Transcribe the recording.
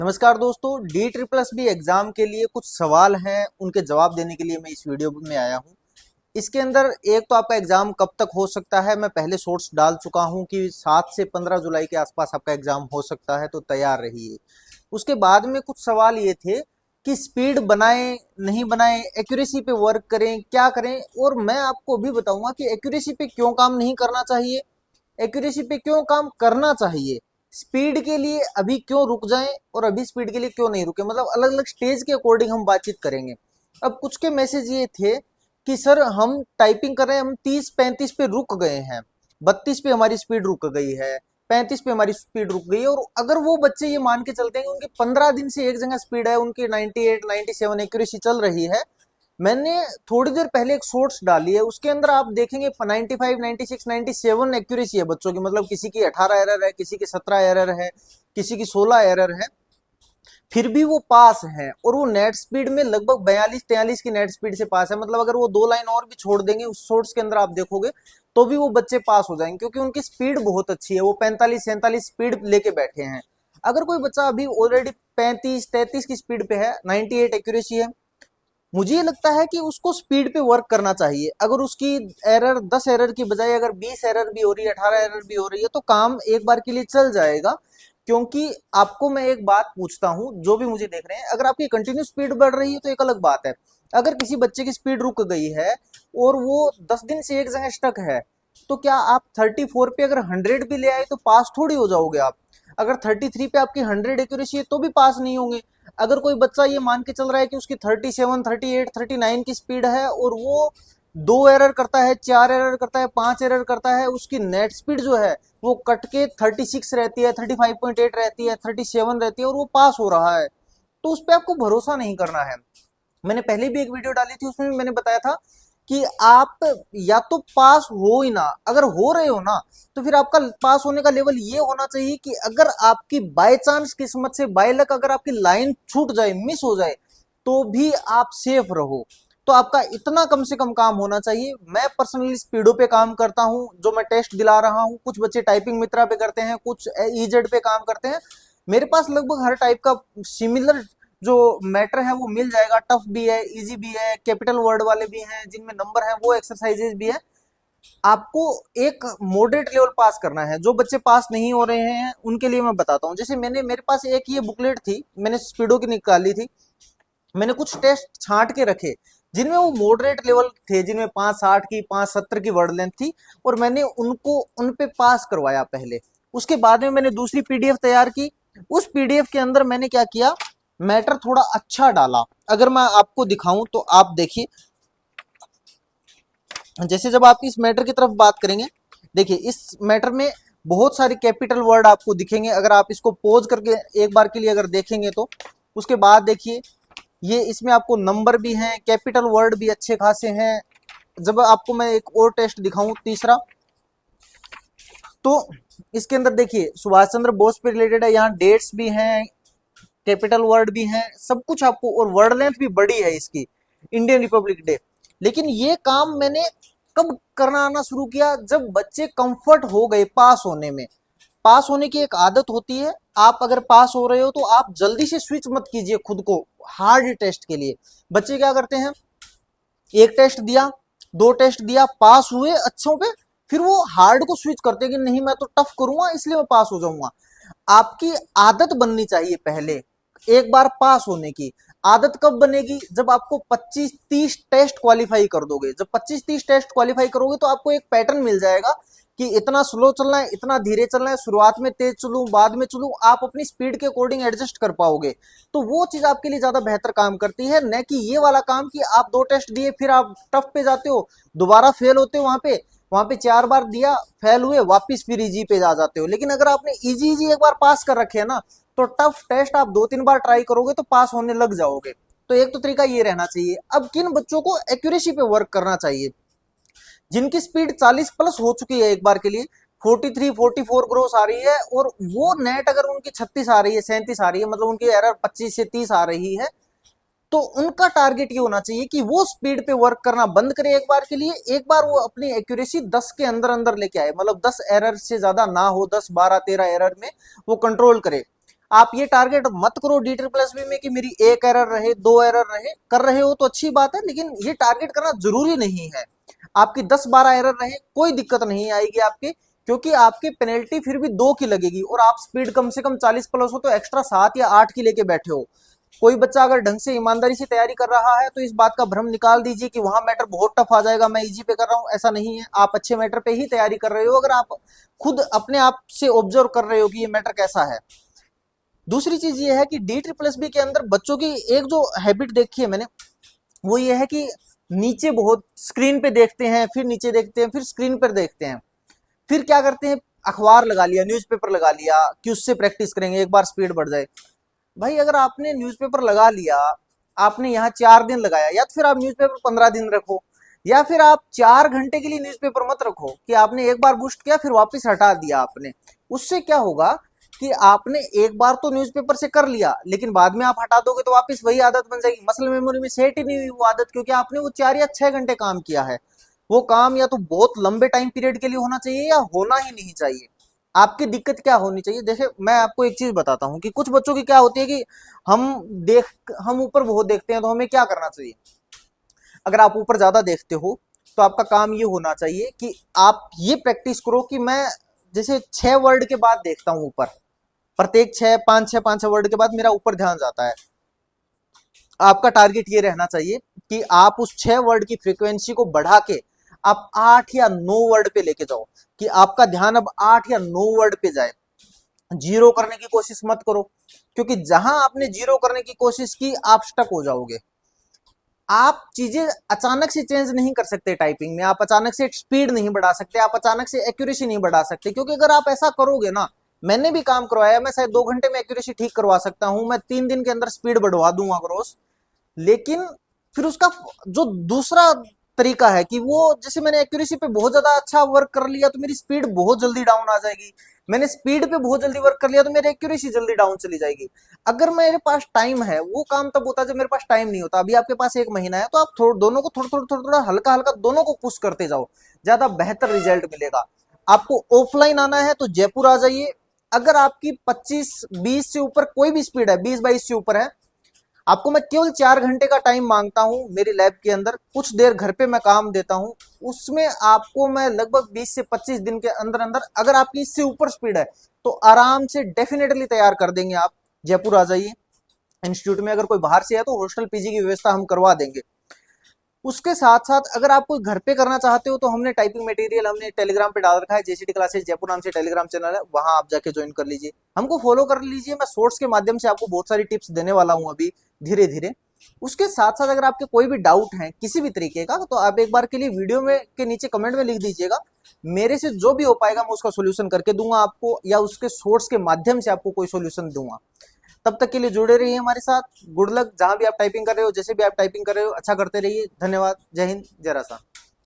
नमस्कार दोस्तों, DSSB exam के लिए कुछ सवाल हैं, उनके जवाब देने के लिए मैं इस वीडियो में आया हूं। इसके अंदर एक तो आपका एग्जाम कब तक हो सकता है, मैं पहले सोर्स डाल चुका हूं कि 7 से 15 जुलाई के आसपास आपका एग्जाम हो सकता है, तो तैयार रहिए। उसके बाद में कुछ सवाल ये थे कि स्पीड बनाएं नहीं बनाएं, एक्यूरेसी पे वर्क करें, क्या करें। और मैं आपको भी बताऊंगा कि एक्यूरेसी पे क्यों काम नहीं करना चाहिए, एक्यूरेसी पे क्यों काम करना चाहिए, स्पीड के लिए अभी क्यों रुक जाएं और अभी स्पीड के लिए क्यों नहीं रुके। मतलब अलग अलग स्टेज के अकॉर्डिंग हम बातचीत करेंगे। अब कुछ के मैसेज ये थे कि सर हम टाइपिंग कर रहे हैं, हम 30-35 पे रुक गए हैं, 32 पे हमारी स्पीड रुक गई है, 35 पे हमारी स्पीड रुक गई है। और अगर वो बच्चे ये मान के चलते हैं कि उनकी 15 दिन से एक जगह स्पीड है, उनकी 98 97 एक्यूरेसी चल रही है। मैंने थोड़ी देर पहले एक शॉर्ट्स डाली है, उसके अंदर आप देखेंगे 95 96 97 एक्यूरेसी है बच्चों की। मतलब किसी की 18 एरर है, किसी की 17 एरर है, किसी की 16 एरर है, फिर भी वो पास है। और वो नेट स्पीड में लगभग 42-43 की नेट स्पीड से पास है। मतलब अगर वो 2 लाइन और भी छोड़ देंगे उस शॉर्ट्स के अंदर आप देखोगे तो भी वो बच्चे पास हो जाएंगे, क्योंकि उनकी स्पीड बहुत अच्छी है। वो 45-47 स्पीड लेके बैठे हैं। अगर कोई बच्चा अभी ऑलरेडी 35-33 की स्पीड पे है, 98 एक्यूरेसी है, मुझे ये लगता है कि उसको स्पीड पे वर्क करना चाहिए। अगर उसकी एरर 10 एरर की बजाय अगर 20 एरर भी हो रही है, 18 एरर भी हो रही है, तो काम एक बार के लिए चल जाएगा। क्योंकि आपको मैं एक बात पूछता हूं, जो भी मुझे देख रहे हैं, अगर आपकी कंटिन्यू स्पीड बढ़ रही है तो एक अलग बात है। अगर किसी बच्चे की स्पीड रुक गई है और वो 10 दिन से एक जगह स्टक है, तो क्या आप 34 पे अगर 100 भी ले आए तो पास थोड़ी हो जाओगे आप। अगर 33 पे आपकी 100 एक्यूरेसी है तो भी पास नहीं होंगे। अगर कोई बच्चा ये मान के चल रहा है कि उसकी 37 38 39 की स्पीड है और वो 2 एरर करता है, 4 एरर करता है, 5 एरर करता है, उसकी नेट स्पीड जो है वो कट के 36 रहती है, 35.8 रहती है, 37 रहती है, और वो पास हो रहा है, तो उस पर आपको भरोसा नहीं करना है। मैंने पहले भी एक वीडियो डाली थी, उसमें भी मैंने बताया था कि आप या तो पास हो ही ना, अगर हो रहे हो ना तो फिर आपका पास होने का लेवल ये होना चाहिए कि अगर आपकी बाय चांस किस्मत से बाय लक अगर आपकी लाइन छूट जाए, मिस हो जाए, तो भी आप सेफ रहो। तो आपका इतना कम से कम काम होना चाहिए। मैं पर्सनली स्पीडो पे काम करता हूं, जो मैं टेस्ट दिला रहा हूं। कुछ बच्चे टाइपिंग मित्रा पे करते हैं, कुछ ईजेड पे काम करते हैं। मेरे पास लगभग हर टाइप का सिमिलर जो मैटर है वो मिल जाएगा। टफ भी है, इजी भी है, कैपिटल वर्ड वाले भी हैं, जिनमें नंबर है, वो एक्सरसाइजेज भी है। आपको एक मॉडरेट लेवल पास करना है। जो बच्चे पास नहीं हो रहे हैं उनके लिए मैं बताता हूँ। जैसे मेरे पास एक ये बुकलेट थी, मैंने स्पीडो की निकाली थी। मैंने कुछ टेस्ट छांट के रखे जिनमें वो मॉडरेट लेवल थे, जिनमें 560 की 570 की वर्ड लेंथ थी, और मैंने उनको उन पे पास करवाया पहले। उसके बाद में मैंने दूसरी पीडीएफ तैयार की। उस पीडीएफ के अंदर मैंने क्या किया, मैटर थोड़ा अच्छा डाला। अगर मैं आपको दिखाऊं तो आप देखिए, जैसे जब आप इस मैटर की तरफ बात करेंगे, देखिए इस मैटर में बहुत सारे कैपिटल वर्ड आपको दिखेंगे। अगर आप इसको पोज करके एक बार के लिए अगर देखेंगे तो उसके बाद देखिए, ये इसमें आपको नंबर भी हैं, कैपिटल वर्ड भी अच्छे खासे हैं। जब आपको मैं एक और टेस्ट दिखाऊं, तीसरा, तो इसके अंदर देखिए सुभाष चंद्र बोस पे रिलेटेड है, यहाँ डेट्स भी हैं, कैपिटल वर्ड भी हैं, सब कुछ आपको, और वर्ड लेंथ भी बड़ी है इसकी, इंडियन रिपब्लिक डे। लेकिन ये काम मैंने कब करना आना शुरू किया, जब बच्चे कंफर्ट हो गए पास होने में। पास होने की एक आदत होती है। आप अगर पास हो रहे हो तो आप जल्दी से स्विच मत कीजिए खुद को हार्ड टेस्ट के लिए। बच्चे क्या करते हैं, एक टेस्ट दिया, दो टेस्ट दिया, पास हुए अच्छों पे, फिर वो हार्ड को स्विच करते हैं कि नहीं मैं तो टफ करूंगा इसलिए मैं पास हो जाऊंगा। आपकी आदत बननी चाहिए पहले एक बार पास होने की। आदत कब बनेगी, जब आपको 25-30 टेस्ट क्वालिफाई कर दोगे। जब 25-30 टेस्ट क्वालिफाई करोगे तो आपको एक पैटर्न मिल जाएगा कि इतना स्लो चलना है, इतना धीरे चलना है, शुरुआत में तेज चलूं, बाद में चलूं। आप अपनी स्पीड के अकॉर्डिंग एडजस्ट कर पाओगे। तो वो चीज आपके लिए ज्यादा बेहतर काम करती है, न कि ये वाला काम कि आप 2 टेस्ट दिए फिर आप टफ पे जाते हो, दोबारा फेल होते हो, वहां पे 4 बार दिया, फेल हुए, वापिस फिर इजी पे जा जाते हो। लेकिन अगर आपने इजी इजी एक बार पास कर रखे है ना, तो टफ टेस्ट आप 2-3 बार ट्राई करोगे तो पास होने लग जाओगे। तो एक तो तरीका ये रहना चाहिए। अब किन बच्चों को एक्यूरेसी पे वर्क करना चाहिए, जिनकी स्पीड 40 प्लस हो चुकी है एक बार के लिए, 43 44 ग्रोस आ रही है, और वो नेट अगर उनकी 36 आ रही है, 37 आ रही है, मतलब उनकी एरर 25 से 30 आ रही है, तो उनका टारगेट ये होना चाहिए कि वो स्पीड पे वर्क करना बंद करे एक बार के लिए। एक बार वो अपनी एक्यूरेसी 10 के अंदर अंदर लेके आए, मतलब 10 एरर से ज्यादा ना हो, 10 12 13 एरर में वो कंट्रोल करे। आप ये टारगेट मत करो डी ट्रिपल एस बी में कि मेरी एक एरर रहे, दो एरर रहे। कर रहे हो तो अच्छी बात है, लेकिन ये टारगेट करना जरूरी नहीं है। आपकी 10-12 एरर रहे, कोई दिक्कत नहीं आएगी आपके, क्योंकि आपकी पेनल्टी फिर भी 2 की लगेगी, और आप स्पीड कम से कम 40 प्लस हो तो एक्स्ट्रा 7 या 8 की लेके बैठे हो। कोई बच्चा अगर ढंग से ईमानदारी से तैयारी कर रहा है तो इस बात का भ्रम निकाल दीजिए कि वहां मैटर बहुत टफ आ जाएगा, मैं इजी पे कर रहा हूं। ऐसा नहीं है, आप अच्छे मैटर पे ही तैयारी कर रहे हो, अगर आप खुद अपने आप से ऑब्जर्व कर रहे हो कि ये मैटर कैसा है। दूसरी चीज ये है कि डी ट्रिपल एस बी के अंदर बच्चों की एक जो हैबिट देखी है मैंने, वो ये है कि नीचे बहुत स्क्रीन पे देखते हैं, फिर नीचे देखते हैं, फिर स्क्रीन पर देखते हैं, फिर क्या करते हैं, अखबार लगा लिया, न्यूज़पेपर लगा लिया कि उससे प्रैक्टिस करेंगे, एक बार स्पीड बढ़ जाए। भाई अगर आपने न्यूज़पेपर लगा लिया, आपने यहाँ 4 दिन लगाया, या तो फिर आप न्यूज़पेपर 15 दिन रखो, या फिर आप 4 घंटे के लिए न्यूज़पेपर मत रखो कि आपने एक बार बूस्ट किया फिर वापस हटा दिया आपने। उससे क्या होगा कि आपने एक बार तो न्यूज़पेपर से कर लिया, लेकिन बाद में आप हटा दोगे तो वापस वही आदत बन जाएगी, मसल मेमोरी में सेट ही नहीं हुई वो आदत, क्योंकि आपने वो 4 या 6 घंटे काम किया है। वो काम या तो बहुत लंबे टाइम पीरियड के लिए होना चाहिए या होना ही नहीं चाहिए। आपकी दिक्कत क्या होनी चाहिए, देखिए मैं आपको एक चीज बताता हूँ कि कुछ बच्चों की क्या होती है कि हम हम ऊपर बहुत देखते हैं, तो हमें क्या करना चाहिए। अगर आप ऊपर ज्यादा देखते हो तो आपका काम ये होना चाहिए कि आप ये प्रैक्टिस करो कि मैं जैसे 6 वर्ड के बाद देखता हूं ऊपर, प्रत्येक 6 5 6 5 6 वर्ड के बाद मेरा ऊपर ध्यान जाता है। आपका टारगेट ये रहना चाहिए कि आप उस 6 वर्ड की फ्रीक्वेंसी को बढ़ा के आप 8 या 9 वर्ड पे लेके जाओ, कि आपका ध्यान अब 8 या 9 वर्ड पे जाए। जीरो करने की कोशिश मत करो, क्योंकि जहां आपने जीरो करने की कोशिश की आप स्टक हो जाओगे। आप चीजें अचानक से चेंज नहीं कर सकते टाइपिंग में, आप अचानक से स्पीड नहीं बढ़ा सकते, आप अचानक से एक्यूरेसी नहीं बढ़ा सकते, क्योंकि अगर आप ऐसा करोगे ना, मैंने भी काम करवाया, मैं शायद 2 घंटे में एक्यूरेसी ठीक करवा सकता हूं, मैं 3 दिन के अंदर स्पीड बढ़वा दूंगा ग्रोस। लेकिन फिर उसका जो दूसरा तरीका है कि वो जैसे मैंने एक्यूरेसी पे बहुत ज्यादा अच्छा वर्क कर लिया तो मेरी स्पीड बहुत जल्दी डाउन आ जाएगी, मैंने स्पीड पे बहुत जल्दी वर्क कर लिया तो मेरी एक्यूरेसी जल्दी डाउन चली जाएगी। अगर मेरे पास टाइम है, वो काम तब होता है जब मेरे पास टाइम नहीं होता। अभी आपके पास 1 महीना है तो आप दोनों को थोड़ा थोड़ा थोड़ा थोड़ा हल्का हल्का दोनों को पुश करते जाओ, ज्यादा बेहतर रिजल्ट मिलेगा। आपको ऑफलाइन आना है तो जयपुर आ जाइए। अगर आपकी 25-20 से ऊपर कोई भी स्पीड है, 20-22 से ऊपर है, आपको मैं केवल 4 घंटे का टाइम मांगता हूं मेरी लैब के अंदर, कुछ देर घर पे मैं काम देता हूं, उसमें आपको मैं लगभग 20 से 25 दिन के अंदर अंदर, अगर आपकी इससे ऊपर स्पीड है तो आराम से डेफिनेटली तैयार कर देंगे आप। जयपुर आ जाइए इंस्टीट्यूट में, अगर कोई बाहर से है तो हॉस्टल पीजी की व्यवस्था हम करवा देंगे। उसके साथ साथ अगर आप कोई घर पे करना चाहते हो तो हमने टाइपिंग मटेरियल हमने टेलीग्राम पे डाल रखा है, जेसीडी क्लासेस जयपुर नाम से टेलीग्राम चैनल है, वहां आप जाके ज्वाइन कर लीजिए, हमको फॉलो कर लीजिए। मैं शॉर्ट्स के माध्यम से आपको बहुत सारी टिप्स देने वाला हूं अभी धीरे धीरे। उसके साथ साथ अगर आपके कोई भी डाउट है किसी भी तरीके का, तो आप एक बार के लिए वीडियो में के नीचे कमेंट में लिख दीजिएगा, मेरे से जो भी हो पाएगा मैं उसका सोल्यूशन करके दूंगा आपको, या उसके सोर्स के माध्यम से आपको कोई सोल्यूशन दूंगा। तब तक के लिए जुड़े रहिए हमारे साथ। गुड लक, जहां भी आप टाइपिंग कर रहे हो, जैसे भी आप टाइपिंग कर रहे हो, अच्छा करते रहिए। धन्यवाद। जय हिंद, जय राजस्थान।